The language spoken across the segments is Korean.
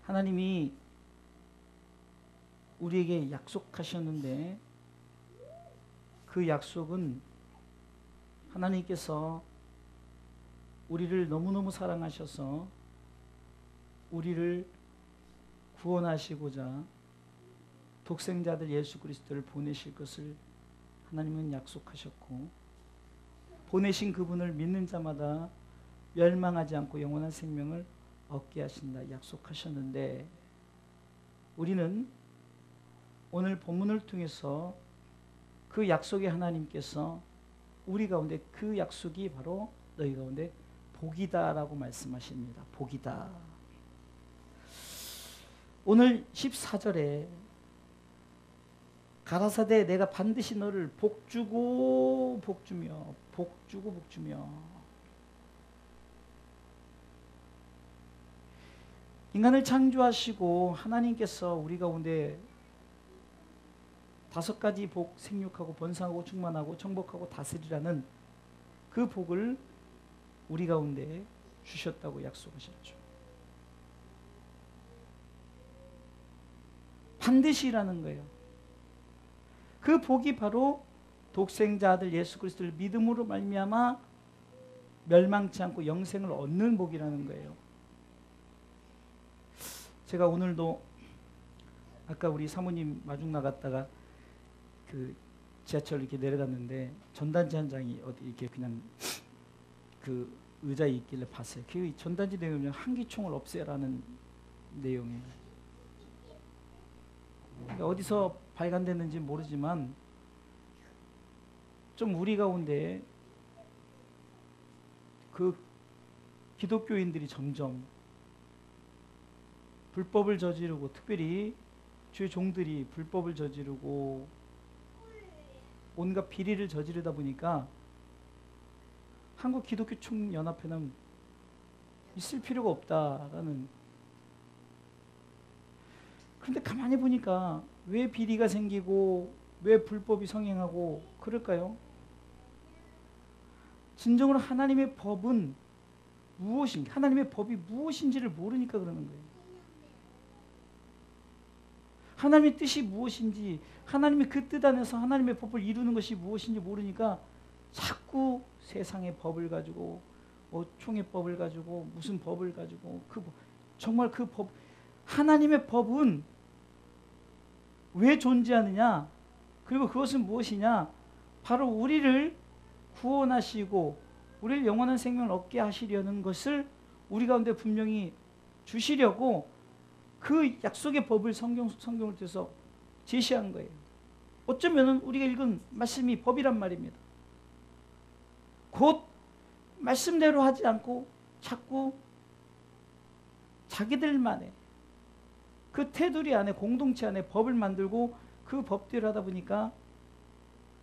하나님이 우리에게 약속하셨는데 그 약속은 하나님께서 우리를 너무너무 사랑하셔서 우리를 구원하시고자 독생자들 예수 그리스도를 보내실 것을 하나님은 약속하셨고, 보내신 그분을 믿는 자마다 멸망하지 않고 영원한 생명을 얻게 하신다 약속하셨는데, 우리는 오늘 본문을 통해서 그 약속의 하나님께서 우리 가운데 그 약속이 바로 너희 가운데 복이다라고 말씀하십니다. 복이다. 오늘 14절에 가라사대 내가 반드시 너를 복주고 복주며 복주고 복주며, 인간을 창조하시고 하나님께서 우리 가운데 5가지 복, 생육하고 번성하고 충만하고 정복하고 다스리라는 그 복을 우리 가운데 주셨다고 약속하셨죠. 반드시라는 거예요. 그 복이 바로 독생자 아들 예수 그리스도를 믿음으로 말미암아 멸망치 않고 영생을 얻는 복이라는 거예요. 제가 오늘도 아까 우리 사모님 마중 나갔다가 그 지하철 이렇게 내려갔는데 전단지 한 장이 어디 이렇게 그냥 그 의자에 있길래 봤어요. 그 전단지 내용은 한기총을 없애라는 내용이에요. 그러니까 어디서 발간됐는지 모르지만 좀 우리 가운데 그 기독교인들이 점점 불법을 저지르고, 특별히 주의 종들이 불법을 저지르고 온갖 비리를 저지르다 보니까 한국 기독교 총연합회는 있을 필요가 없다라는. 그런데 가만히 보니까 왜 비리가 생기고 왜 불법이 성행하고 그럴까요? 진정으로 하나님의 법은 무엇인가, 하나님의 법이 무엇인지를 모르니까 그러는 거예요. 하나님의 뜻이 무엇인지, 하나님의 그 뜻 안에서 하나님의 법을 이루는 것이 무엇인지 모르니까 자꾸 세상의 법을 가지고 총회법을 가지고 무슨 법을 가지고 정말 그 법, 하나님의 법은 왜 존재하느냐, 그리고 그것은 무엇이냐, 바로 우리를 구원하시고 우리를 영원한 생명을 얻게 하시려는 것을 우리 가운데 분명히 주시려고 그 약속의 법을 성경을 통해서 제시한 거예요. 어쩌면 우리가 읽은 말씀이 법이란 말입니다. 곧 말씀대로 하지 않고 자꾸 자기들만의 그 테두리 안에, 공동체 안에 법을 만들고 그 법대로 하다 보니까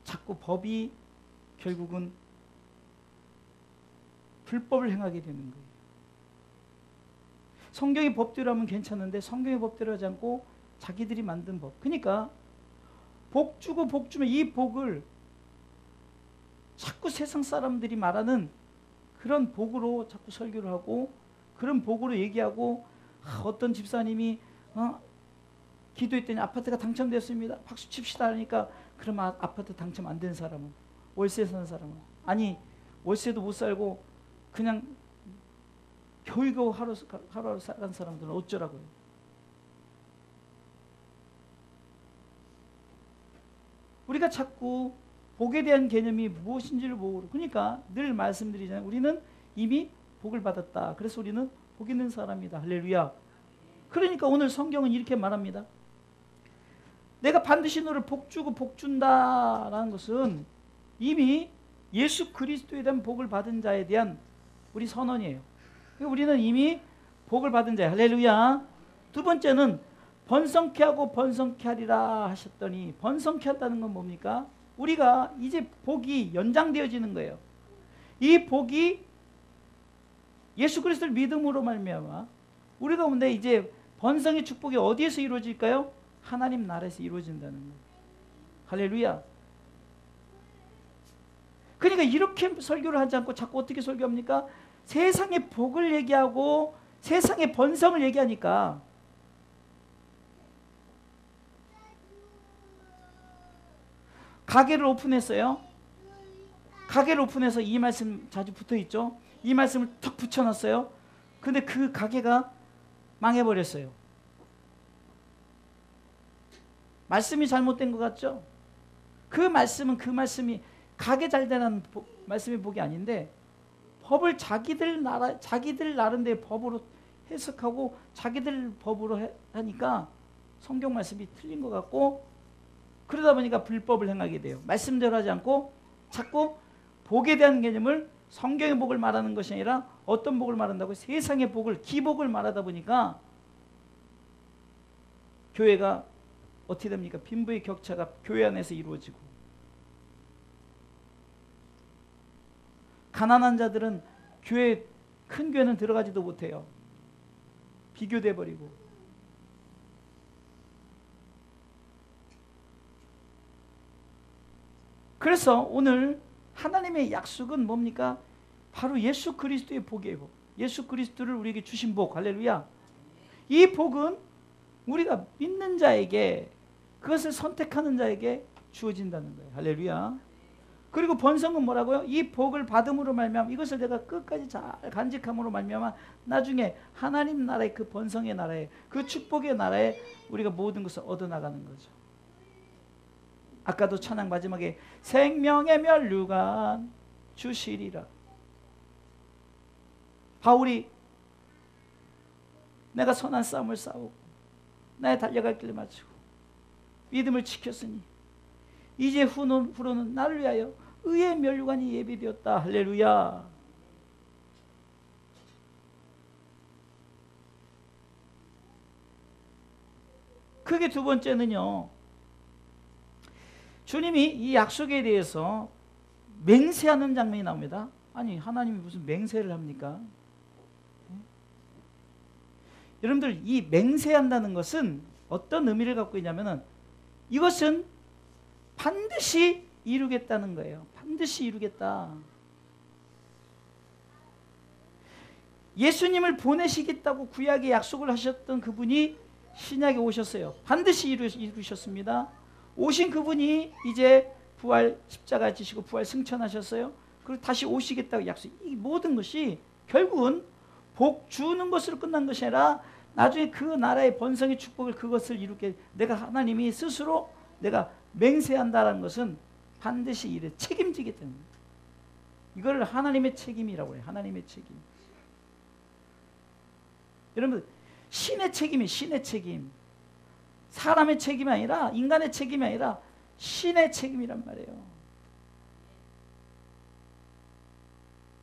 자꾸 법이 결국은 불법을 행하게 되는 거예요. 성경의 법대로 하면 괜찮은데 성경의 법대로 하지 않고 자기들이 만든 법. 그러니까 복 주고 복 주면 이 복을 자꾸 세상 사람들이 말하는 그런 복으로 자꾸 설교를 하고 그런 복으로 얘기하고, 어떤 집사님이 기도했더니 아파트가 당첨됐습니다. 박수 칩시다 하니까, 그럼 아파트 당첨 안 된 사람은, 월세 사는 사람은, 아니 월세도 못 살고 그냥 겨우겨우 하루 살아간 사람들은 어쩌라고요? 우리가 자꾸 복에 대한 개념이 무엇인지를 모르고, 그러니까 늘 말씀드리잖아요. 우리는 이미 복을 받았다. 그래서 우리는 복 있는 사람이다. 할렐루야. 그러니까 오늘 성경은 이렇게 말합니다. 내가 반드시 너를 복주고 복준다라는 것은 이미 예수 그리스도에 대한 복을 받은 자에 대한 우리 선언이에요. 우리는 이미 복을 받은 자예요. 할렐루야. 두 번째는 번성케 하고 번성케 하리라 하셨더니, 번성케 한다는 건 뭡니까? 우리가 이제 복이 연장되어지는 거예요. 이 복이 예수 그리스도를 믿음으로 말미암아 우리 가운데 이제 번성의 축복이 어디에서 이루어질까요? 하나님 나라에서 이루어진다는 거예요. 할렐루야. 그러니까 이렇게 설교를 하지 않고 자꾸 어떻게 설교합니까? 세상의 복을 얘기하고 세상의 번성을 얘기하니까 가게를 오픈했어요. 가게를 오픈해서 이 말씀 자주 붙어있죠. 이 말씀을 턱 붙여놨어요. 근데 그 가게가 망해버렸어요. 말씀이 잘못된 것 같죠? 그 말씀이 가게 잘 되라는 말씀의 복이 아닌데 법을 자기들 나름대로 법으로 해석하고 자기들 법으로 하니까 성경 말씀이 틀린 것 같고, 그러다 보니까 불법을 행하게 돼요. 말씀대로 하지 않고 자꾸 복에 대한 개념을 성경의 복을 말하는 것이 아니라 어떤 복을 말한다고? 세상의 복을, 기복을 말하다 보니까 교회가 어떻게 됩니까? 빈부의 격차가 교회 안에서 이루어지고, 가난한 자들은 큰 교회는 들어가지도 못해요. 비교돼 버리고. 그래서 오늘 하나님의 약속은 뭡니까? 바로 예수 그리스도의 복이에요. 예수 그리스도를 우리에게 주신 복. 할렐루야. 이 복은 우리가 믿는 자에게, 그것을 선택하는 자에게 주어진다는 거예요. 할렐루야. 그리고 번성은 뭐라고요? 이 복을 받음으로 말미암아, 이것을 내가 끝까지 잘 간직함으로 말미암아 나중에 하나님 나라의 그 번성의 나라에, 그 축복의 나라에 우리가 모든 것을 얻어나가는 거죠. 아까도 찬양 마지막에 생명의 면류관 주시리라. 바울이 내가 선한 싸움을 싸우고 나의 달려갈 길을 마치고 믿음을 지켰으니 이제 후로는 나를 위하여 의의 면류관이 예비되었다. 할렐루야. 그게 두 번째는요, 주님이 이 약속에 대해서 맹세하는 장면이 나옵니다. 아니, 하나님이 무슨 맹세를 합니까? 여러분들, 이 맹세한다는 것은 어떤 의미를 갖고 있냐면은 이것은 반드시 이루겠다는 거예요. 반드시 이루겠다. 예수님을 보내시겠다고 구약에 약속을 하셨던 그분이 신약에 오셨어요. 반드시 이루셨습니다. 오신 그분이 이제 부활 십자가 지시고 부활 승천하셨어요. 그리고 다시 오시겠다고 약속. 이 모든 것이 결국은 복 주는 것으로 끝난 것이 아니라 나중에 그 나라의 번성의 축복을, 그것을 이루게 내가 하나님이 스스로 내가 맹세한다는 것은 반드시 이래 책임지기 때문에, 이걸 하나님의 책임이라고 해요. 하나님의 책임. 여러분, 신의 책임이 신의 책임. 사람의 책임이 아니라, 인간의 책임이 아니라 신의 책임이란 말이에요.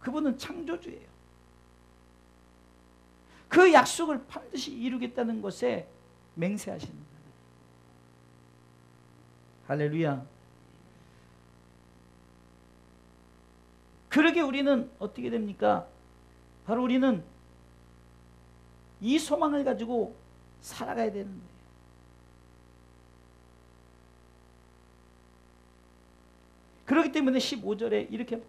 그분은 창조주예요. 그 약속을 반드시 이루겠다는 것에 맹세하시는 거예요. 할렐루야. 그러게 우리는 어떻게 됩니까? 바로 우리는 이 소망을 가지고 살아가야 되는 거예요. 그렇기 때문에 15절에 이렇게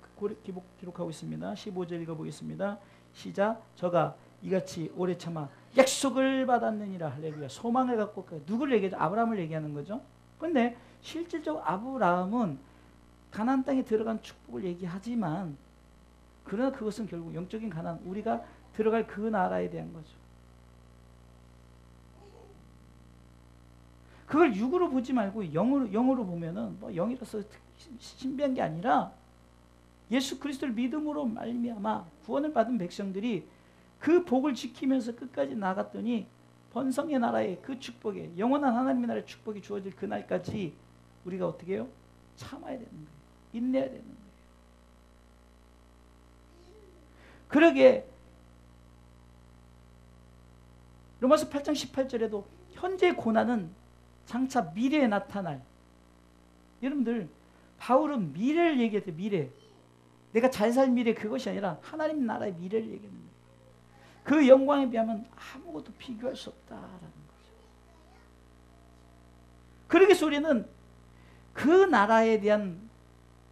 기록하고 있습니다. 15절 읽어보겠습니다. 시작. 저가 이같이 오래 참아 약속을 받았느니라. 할렐루야. 소망을 갖고, 누구를 얘기하죠? 아브라함을 얘기하는 거죠. 그런데 실질적으로 아브라함은 가나안 땅에 들어간 축복을 얘기하지만, 그러나 그것은 결국 영적인 가나안, 우리가 들어갈 그 나라에 대한 거죠. 그걸 육으로 보지 말고 영으로 보면은 뭐 영이라서 신비한 게 아니라 예수 그리스도를 믿음으로 말미암아 구원을 받은 백성들이 그 복을 지키면서 끝까지 나갔더니 번성의 나라의 그 축복에, 영원한 하나님의 나라의 축복이 주어질 그날까지 우리가 어떻게 해요? 참아야 되는 거예요. 인내해야 되는 거예요. 그러게 로마서 8장 18절에도 현재의 고난은 장차 미래에 나타날, 여러분들 바울은 미래를 얘기했대요. 미래. 내가 잘 살 미래, 그것이 아니라 하나님 나라의 미래를 얘기하는 거예요. 그 영광에 비하면 아무것도 비교할 수 없다라는 거죠. 그러기 위해서 우리는 그 나라에 대한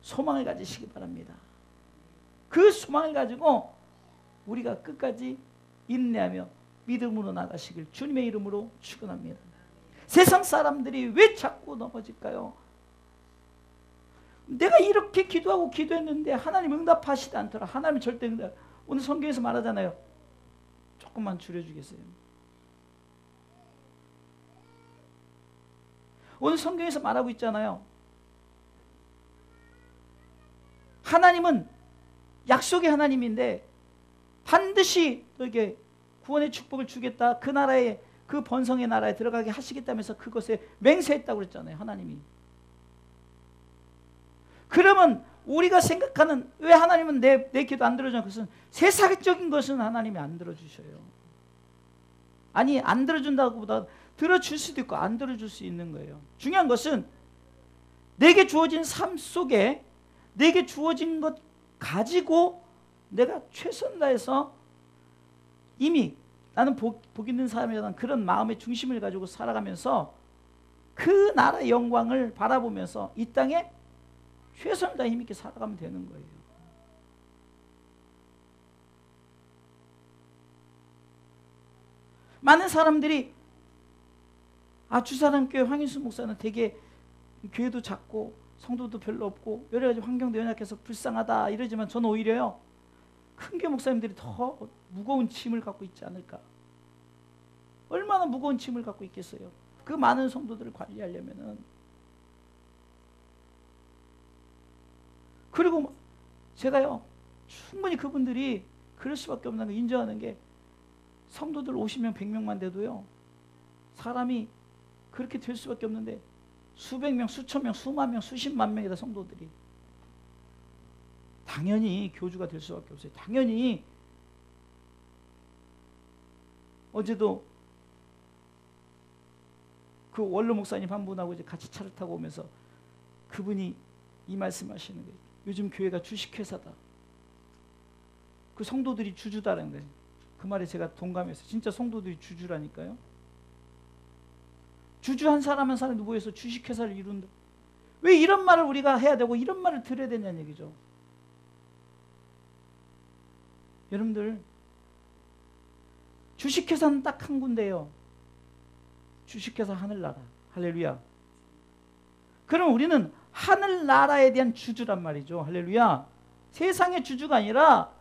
소망을 가지시기 바랍니다. 그 소망을 가지고 우리가 끝까지 인내하며 믿음으로 나가시길 주님의 이름으로 축원합니다. 세상 사람들이 왜 자꾸 넘어질까요? 내가 이렇게 기도하고 기도했는데 하나님 응답하시지 않더라. 하나님 절대 응답. 오늘 성경에서 말하잖아요. 조금만 줄여주겠어요. 오늘 성경에서 말하고 있잖아요. 하나님은 약속의 하나님인데 반드시 너에게 구원의 축복을 주겠다. 그 나라에, 그 번성의 나라에 들어가게 하시겠다면서 그것에 맹세했다고 그랬잖아요. 하나님이. 그러면 우리가 생각하는, 왜 하나님은 내 기도 안 들어주냐? 그것은 세상적인 것은 하나님이 안 들어주셔요. 아니, 안 들어준다고 보다 들어줄 수도 있고 안 들어줄 수 있는 거예요. 중요한 것은 내게 주어진 삶 속에 내게 주어진 것 가지고 내가 최선을 다해서 이미 나는 복 있는 사람이라는 그런 마음의 중심을 가지고 살아가면서 그 나라의 영광을 바라보면서 이 땅에 최선을 다해 힘있게 살아가면 되는 거예요. 많은 사람들이 주사랑교회 황인수 목사는 되게 교회도 작고 성도도 별로 없고 여러 가지 환경도 연약해서 불쌍하다 이러지만 저는 오히려요, 큰 교회 목사님들이 더 무거운 짐을 갖고 있지 않을까. 얼마나 무거운 짐을 갖고 있겠어요. 그 많은 성도들을 관리하려면은. 그리고 제가요, 충분히 그분들이 그럴 수밖에 없는 걸 인정하는 게, 성도들 50명 100명만 돼도요, 사람이 그렇게 될 수밖에 없는데 수백 명, 수천 명, 수만 명, 수십만 명이다 성도들이. 당연히 교주가 될 수밖에 없어요. 당연히. 어제도 그 원로 목사님 한 분하고 이제 같이 차를 타고 오면서 그분이 이 말씀하시는 거예요. 요즘 교회가 주식회사다. 그 성도들이 주주다라는 거예요. 그 말에 제가 동감했어요. 진짜 성도들이 주주라니까요. 주주 한 사람 한 사람이 모여서 주식회사를 이룬다. 왜 이런 말을 우리가 해야 되고 이런 말을 들어야 되냐는 얘기죠. 여러분들, 주식회사는 딱 한 군데예요. 주식회사 하늘나라. 할렐루야. 그럼 우리는 하늘나라에 대한 주주란 말이죠. 할렐루야. 세상의 주주가 아니라,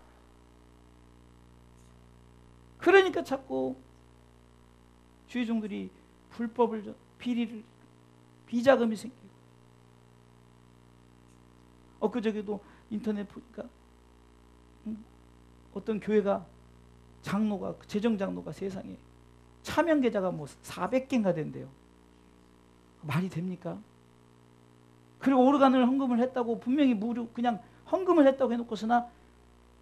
그러니까 자꾸 주의 종들이 불법을, 비리를, 비자금이 생기고. 엊그저께도 인터넷 보니까 어떤 교회가 장로가, 재정장로가 세상에 차명 계좌가 뭐 400개인가 된대요. 말이 됩니까? 그리고 오르간을 헌금을 했다고, 분명히 무료 그냥 헌금을 했다고 해놓고서나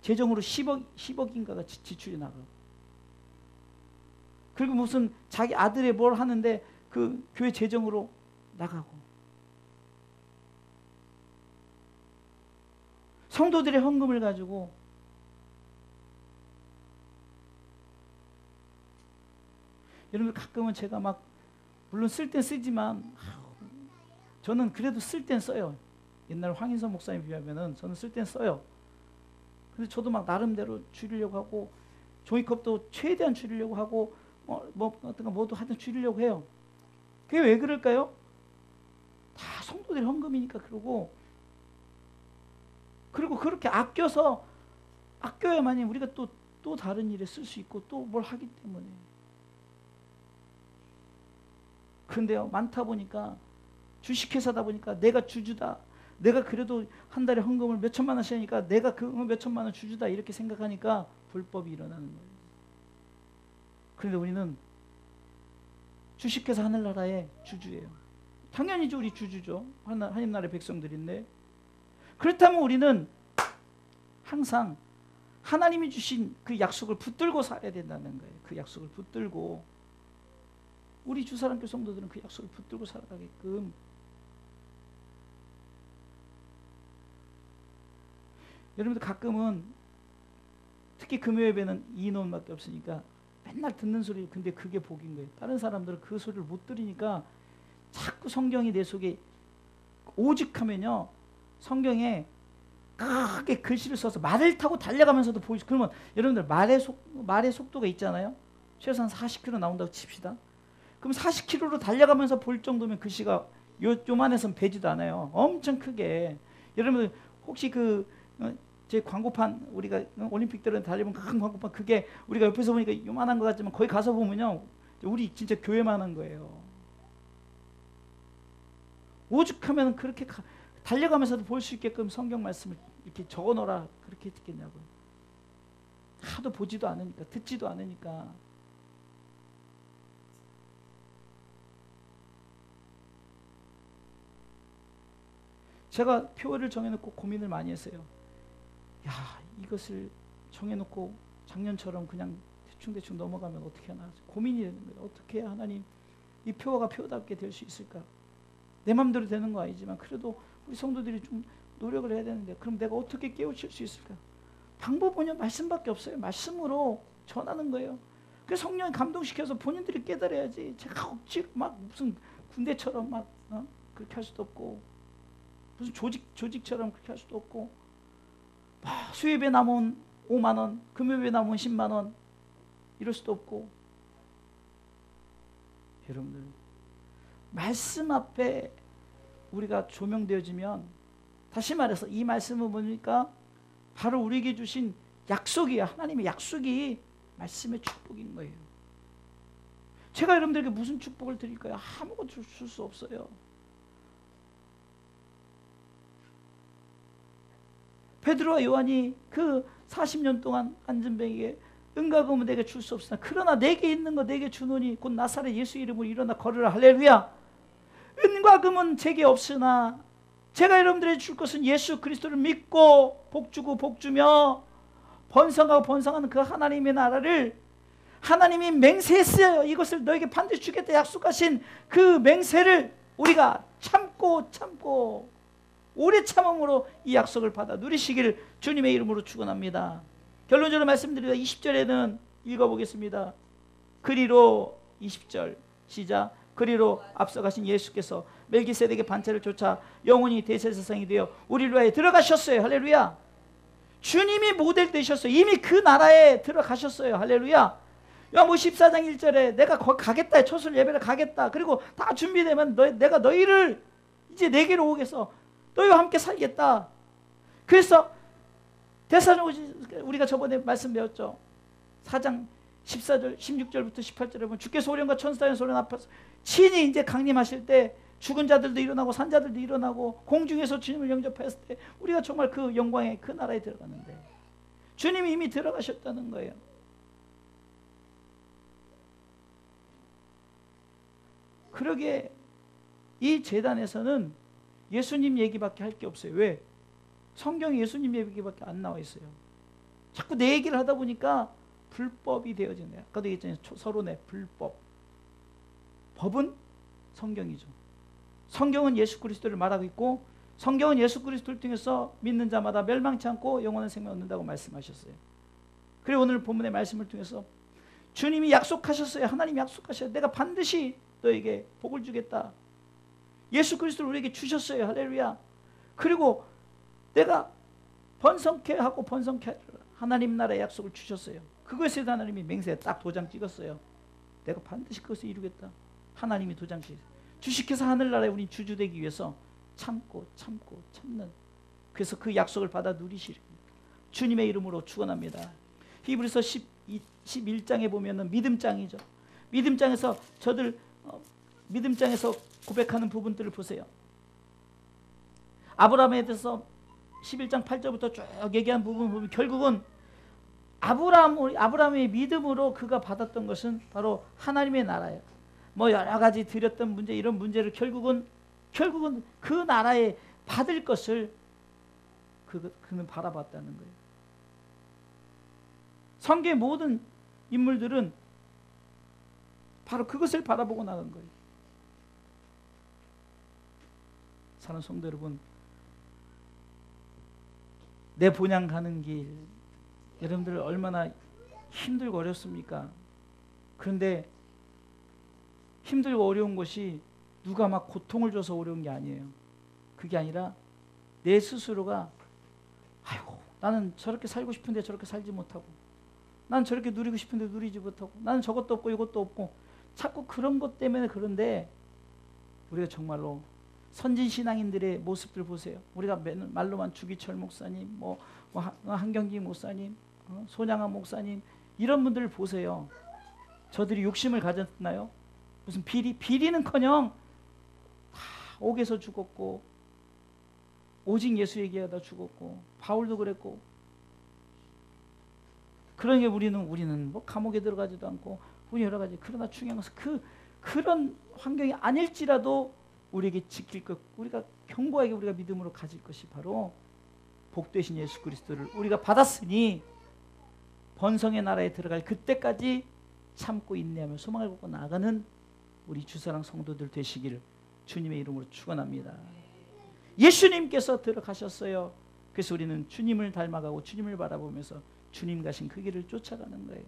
재정으로 10억인가가 지출이 나가. 그리고 무슨 자기 아들의 뭘 하는데 그 교회 재정으로 나가고. 성도들의 헌금을 가지고 여러분, 가끔은 제가 막, 물론 쓸 땐 쓰지만 저는 그래도 쓸 땐 써요. 옛날 황인선 목사님 비하면은 저는 쓸 땐 써요. 근데 저도 막 나름대로 줄이려고 하고, 종이컵도 최대한 줄이려고 하고, 어떤 거 뭐도 하여튼 줄이려고 해요. 그게 왜 그럴까요? 다 성도들의 헌금이니까 그러고, 그리고 그렇게 아껴야만이 우리가 또 다른 일에 쓸 수 있고 또 뭘 하기 때문에. 근데요, 많다 보니까, 주식회사다 보니까 내가 주주다, 내가 그래도 한 달에 헌금을 몇 천만 원씩 하니까 내가 그 몇 천만 원 주주다, 이렇게 생각하니까 불법이 일어나는 거예요. 그런데 우리는 주식회사 하늘나라의 주주예요. 당연히 우리 주주죠. 하나님 나라의 백성들인데. 그렇다면 우리는 항상 하나님이 주신 그 약속을 붙들고 살아야 된다는 거예요. 그 약속을 붙들고, 우리 주사랑교회 성도들은 그 약속을 붙들고 살아가게끔. 여러분들 가끔은, 특히 금요예배는 인원밖에 없으니까 맨날 듣는 소리, 근데 그게 복인 거예요. 다른 사람들은 그 소리를 못 들으니까 자꾸 성경이 내 속에, 오직하면요, 성경에 크게 글씨를 써서 말을 타고 달려가면서도 보이죠. 그러면 여러분들 말의 속도가 있잖아요. 최소한 40km 나온다고 칩시다. 그럼 40km로 달려가면서 볼 정도면 글씨가 요만해서는 배지도 않아요. 엄청 크게. 여러분 혹시 제 광고판 우리가 올림픽 때는 달려본 큰 광고판 그게 우리가 옆에서 보니까 요만한 것 같지만 거기 가서 보면요 우리 진짜 교회만한 거예요. 오죽하면 그렇게 달려가면서도 볼 수 있게끔 성경 말씀을 이렇게 적어놓으라 그렇게 했겠냐고요. 하도 보지도 않으니까 듣지도 않으니까. 제가 표를 정해놓고 고민을 많이 했어요. 야, 이것을 정해놓고 작년처럼 그냥 대충 넘어가면 어떻게 하나 고민이 되는 거예요. 어떻게 해야 하나님 이 표가 표답게 될 수 있을까? 내 마음대로 되는 거 아니지만 그래도 우리 성도들이 좀 노력을 해야 되는데 그럼 내가 어떻게 깨우칠 수 있을까? 방법은요 말씀밖에 없어요. 말씀으로 전하는 거예요. 그래서 성령이 감동시켜서 본인들이 깨달아야지. 제가 억지로 막 무슨 군대처럼 막 그렇게 할 수도 없고 무슨 조직처럼 그렇게 할 수도 없고 수입에 남은 5만 원, 금요일에 남은 10만 원 이럴 수도 없고. 여러분들 말씀 앞에 우리가 조명되어지면 다시 말해서 이 말씀을 보니까 바로 우리에게 주신 약속이야. 하나님의 약속이 말씀의 축복인 거예요. 제가 여러분들에게 무슨 축복을 드릴까요? 아무것도 줄 수 없어요. 베드로와 요한이 그 40년 동안 안전뱅이에게 은과 금은 내게 줄 수 없으나 그러나 내게 있는 거 내게 주노니 곧 나사렛 예수 이름으로 일어나 걸으라. 할렐루야. 은과 금은 제게 없으나 제가 여러분들에게 줄 것은 예수 그리스도를 믿고 복주고 복주며 번성하고 번성하는 그 하나님의 나라를 하나님이 맹세했어요. 이것을 너에게 반드시 주겠다 약속하신 그 맹세를 우리가 참고 오래 참음으로 이 약속을 받아 누리시기를 주님의 이름으로 축원합니다. 결론적으로 말씀드리다 20절에는 읽어보겠습니다. 그리로 20절 시작. 그리로 앞서가신 예수께서 멜기세덱의 반차를 쫓아 영원히 대제사장이 되어 우리를 위하여 들어가셨어요. 할렐루야. 주님이 모델 되셨어요. 이미 그 나라에 들어가셨어요. 할렐루야. 요한복음 14장 1절에 내가 거기 가겠다. 초술 예배를 가겠다. 그리고 다 준비되면 내가 너희를 이제 내게로 오겠어. 너희와 함께 살겠다. 그래서 데살로니가 우리가 저번에 말씀 배웠죠. 4장 14절 16절부터 18절에 보면 주께서 소련과 천사의 소련 앞에서 친히 이제 강림하실 때 죽은 자들도 일어나고 산 자들도 일어나고 공중에서 주님을 영접했을 때 우리가 정말 그 영광의 그 나라에 들어가는데 주님이 이미 들어가셨다는 거예요. 그러기에 이 제단에서는 예수님 얘기밖에 할 게 없어요. 왜? 성경에 예수님 얘기밖에 안 나와 있어요. 자꾸 내 얘기를 하다 보니까 불법이 되어지네요. 아까도 얘기했잖아요. 서론에 불법. 법은 성경이죠. 성경은 예수 그리스도를 말하고 있고 성경은 예수 그리스도를 통해서 믿는 자마다 멸망치 않고 영원한 생명을 얻는다고 말씀하셨어요. 그리고 오늘 본문의 말씀을 통해서 주님이 약속하셨어요. 하나님이 약속하셨어요. 내가 반드시 너에게 복을 주겠다. 예수 그리스도를 우리에게 주셨어요. 할렐루야. 그리고 내가 번성케 하고 번성케 하리라. 하나님 나라의 약속을 주셨어요. 그것에 대해서 하나님이 맹세에 딱 도장 찍었어요. 내가 반드시 그것을 이루겠다. 하나님이 도장 찍었어요. 주식회사 하늘나라에 우리 주주되기 위해서 참고 참는, 그래서 그 약속을 받아 누리시리 주님의 이름으로 축원합니다. 히브리서 11장에 보면은 믿음장이죠. 믿음장에서 믿음장에서 고백하는 부분들을 보세요. 아브라함에 대해서 11장 8절부터 쭉 얘기한 부분 보면 결국은 아브라함의 믿음으로 그가 받았던 것은 바로 하나님의 나라예요. 뭐 여러 가지 드렸던 문제, 이런 문제를 결국은 그 나라에 받을 것을 그는 바라봤다는 거예요. 성경의 모든 인물들은 바로 그것을 바라보고 나간 거예요. 사랑하는 성도 여러분, 내 본향 가는 길, 여러분들 얼마나 힘들고 어렵습니까? 그런데 힘들고 어려운 것이 누가 막 고통을 줘서 어려운 게 아니에요. 그게 아니라 내 스스로가 아이고 나는 저렇게 살고 싶은데 저렇게 살지 못하고, 나는 저렇게 누리고 싶은데 누리지 못하고, 나는 저것도 없고 이것도 없고, 자꾸 그런 것 때문에. 그런데 우리가 정말로 선진 신앙인들의 모습들 보세요. 우리가 말로만 주기철 목사님, 한경기 목사님, 손양한 목사님 이런 분들을 보세요. 저들이 욕심을 가졌나요? 무슨 비리는커녕 다 옥에서 죽었고 오직 예수 얘기하다 죽었고 바울도 그랬고 그러니까 우리는 뭐 감옥에 들어가지도 않고 여러 가지 그러나 중요한 것은 그런 환경이 아닐지라도 우리에게 지킬 것 우리가 견고하게 우리가 믿음으로 가질 것이 바로 복되신 예수 그리스도를 우리가 받았으니 번성의 나라에 들어갈 그때까지 참고 인내하며 소망을 갖고 나아가는 우리 주사랑 성도들 되시기를 주님의 이름으로 축원합니다. 예수님께서 들어가셨어요. 그래서 우리는 주님을 닮아가고 주님을 바라보면서 주님 가신 그 길을 쫓아가는 거예요.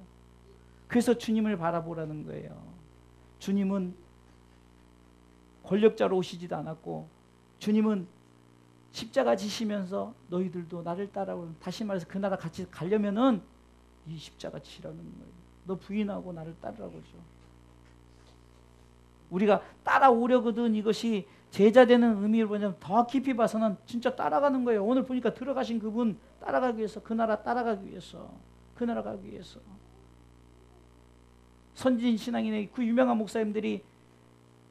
그래서 주님을 바라보라는 거예요. 주님은 권력자로 오시지도 않았고 주님은 십자가 지시면서 너희들도 나를 따라오는 다시 말해서 그 나라 같이 가려면은 이 십자가 지라는 거예요. 너 부인하고 나를 따르라고죠. 우리가 따라오려거든 이것이 제자되는 의미를 보냐면 더 깊이 봐서는 진짜 따라가는 거예요. 오늘 보니까 들어가신 그분 따라가기 위해서 그 나라 따라가기 위해서 그 나라 가기 위해서 선진 신앙인의 그 유명한 목사님들이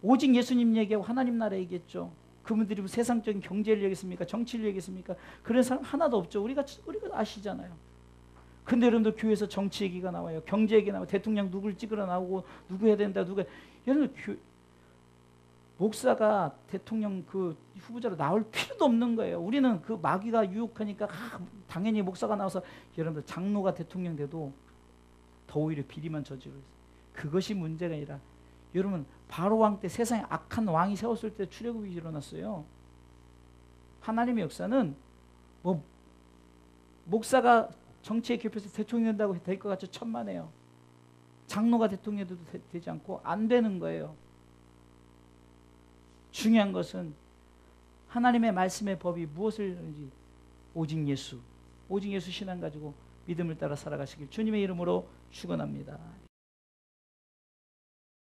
오직 예수님 얘기하고 하나님 나라 얘기했죠. 그분들이 세상적인 경제를 얘기했습니까? 정치를 얘기했습니까? 그런 사람 하나도 없죠. 우리가 아시잖아요. 근데 여러분들 교회에서 정치 얘기가 나와요. 경제 얘기 나와요. 대통령 누굴 찍으러 나오고 누구 해야 된다. 여러분 목사가 대통령 그 후보자로 나올 필요도 없는 거예요. 우리는 그 마귀가 유혹하니까 당연히 목사가 나와서 여러분들 장로가 대통령 돼도 더 오히려 비리만 저지르고 있어요. 그것이 문제가 아니라 여러분 바로 왕 때 세상에 악한 왕이 세웠을 때 출애굽이 일어났어요. 하나님의 역사는 뭐 목사가 정치에 개입해서 대통령 된다고 될 것 같죠? 천만에요. 장로가 대통령 돼도 되지 않고 안 되는 거예요. 중요한 것은 하나님의 말씀의 법이 무엇을 하는지 오직 예수 신앙 가지고 믿음을 따라 살아가시길 주님의 이름으로 축원합니다.